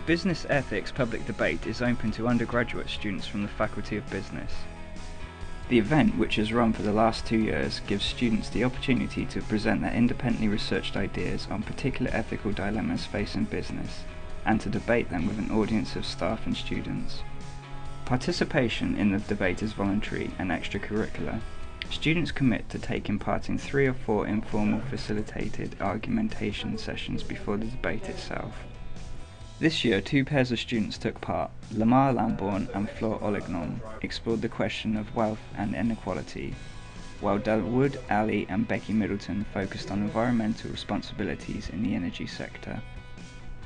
Business Ethics public debate is open to undergraduate students from the Faculty of Business. The event, which has run for the last 2 years, gives students the opportunity to present their independently researched ideas on particular ethical dilemmas facing business, and to debate them with an audience of staff and students. Participation in the debate is voluntary and extracurricular. Students commit to taking part in 3 or 4 informal facilitated argumentation sessions before the debate itself. This year, 2 pairs of students took part. Lamar Lambourne and Flor Olignon explored the question of wealth and inequality, while Dawood Ali and Becky Middleton focused on environmental responsibilities in the energy sector.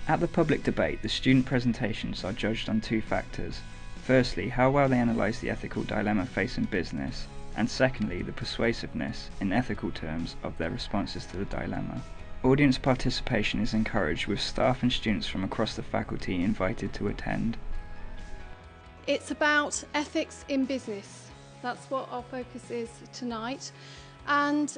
At the public debate, the student presentations are judged on 2 factors. Firstly, how well they analyse the ethical dilemma facing business, and secondly, the persuasiveness, in ethical terms, of their responses to the dilemma. Audience participation is encouraged, with staff and students from across the faculty invited to attend. It's about ethics in business. That's what our focus is tonight. And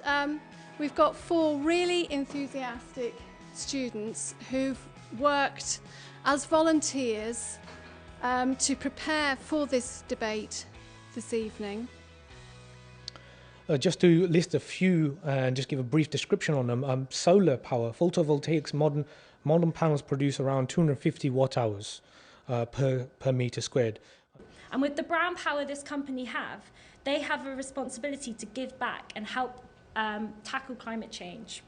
we've got 4 really enthusiastic students who've worked as volunteers to prepare for this debate this evening. Just to list a few and just give a brief description on them. Solar power, photovoltaics, modern panels produce around 250 watt hours per metre squared. And with the brown power this company have, they have a responsibility to give back and help tackle climate change.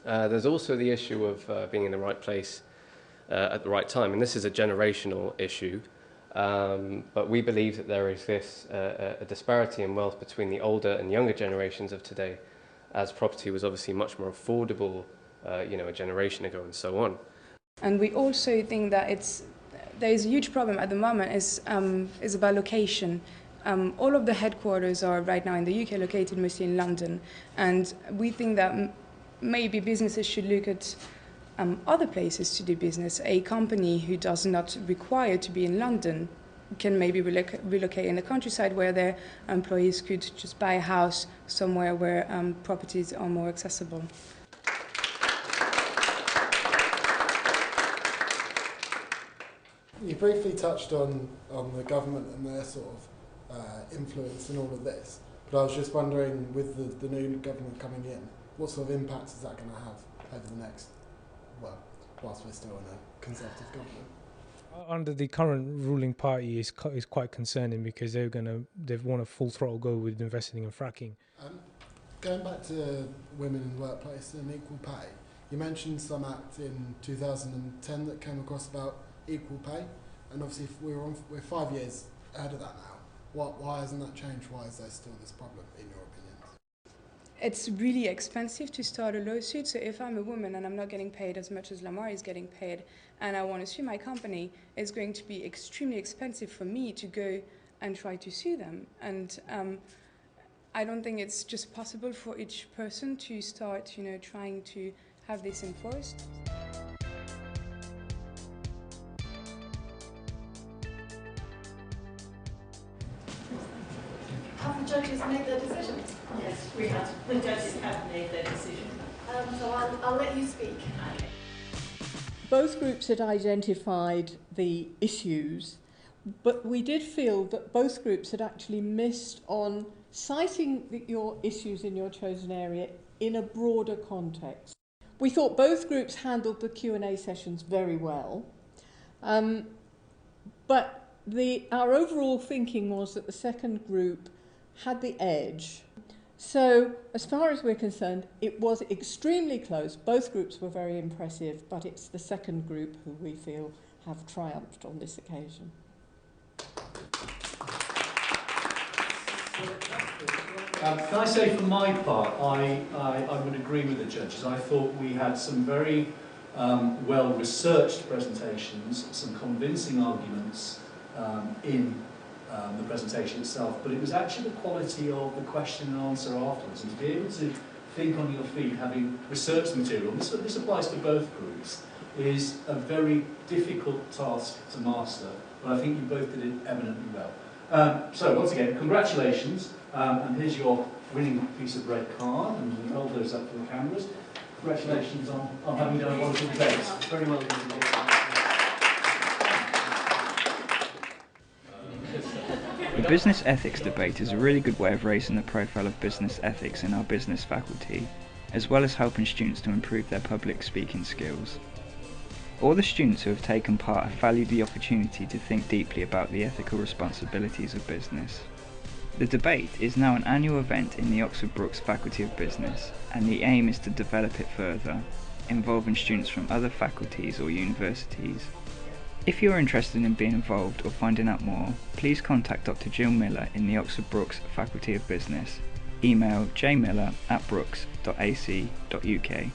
There's also the issue of being in the right place at the right time, and this is a generational issue. But we believe that there exists a disparity in wealth between the older and younger generations of today, as property was obviously much more affordable, a generation ago and so on. And we also think that there is a huge problem at the moment is about location. All of the headquarters are right now in the UK, located mostly in London, and we think that maybe businesses should look at other places to do business. A company who does not require to be in London can maybe relocate in the countryside, where their employees could just buy a house somewhere where properties are more accessible. You briefly touched on the government and their sort of influence in all of this, but I was just wondering, with the new government coming in, what sort of impact is that going to have over the next, whilst we're still in a Conservative government? Under the current ruling party is quite concerning, because they want a full throttle go with investing in fracking. Going back to women in the workplace and equal pay, you mentioned some act in 2010 that came across about equal pay, and obviously we're 5 years ahead of that now. Why hasn't that changed? Why is there still this problem, in your opinion? It's really expensive to start a lawsuit, so if I'm a woman and I'm not getting paid as much as Lamar is getting paid, and I want to sue my company, it's going to be extremely expensive for me to go and try to sue them. And I don't think it's just possible for each person to start, trying to have this enforced. Have the judges made their decisions? Yes, we have. The judges have made their decision. So I'll let you speak. Both groups had identified the issues, but we did feel that both groups had actually missed on citing your issues in your chosen area in a broader context. We thought both groups handled the Q&A sessions very well, but our overall thinking was that the second group had the edge. So, as far as we're concerned, it was extremely close. Both groups were very impressive, but it's the second group who we feel have triumphed on this occasion. Can I say, for my part, I would agree with the judges. I thought we had some very well-researched presentations, some convincing arguments in the presentation itself, but it was actually the quality of the question and answer afterwards, and to be able to think on your feet, having researched the material, this applies to both groups, is a very difficult task to master, but I think you both did it eminently well. So once again, congratulations, and here's your winning piece of red card, and we'll hold those up for the cameras. Congratulations on having done a wonderful debate. Very well done. The business ethics debate is a really good way of raising the profile of business ethics in our business faculty, as well as helping students to improve their public speaking skills. All the students who have taken part have valued the opportunity to think deeply about the ethical responsibilities of business. The debate is now an annual event in the Oxford Brookes Faculty of Business, and the aim is to develop it further, involving students from other faculties or universities. If you are interested in being involved or finding out more, please contact Dr. Jill Miller in the Oxford Brookes Faculty of Business. Email jmiller@brookes.ac.uk.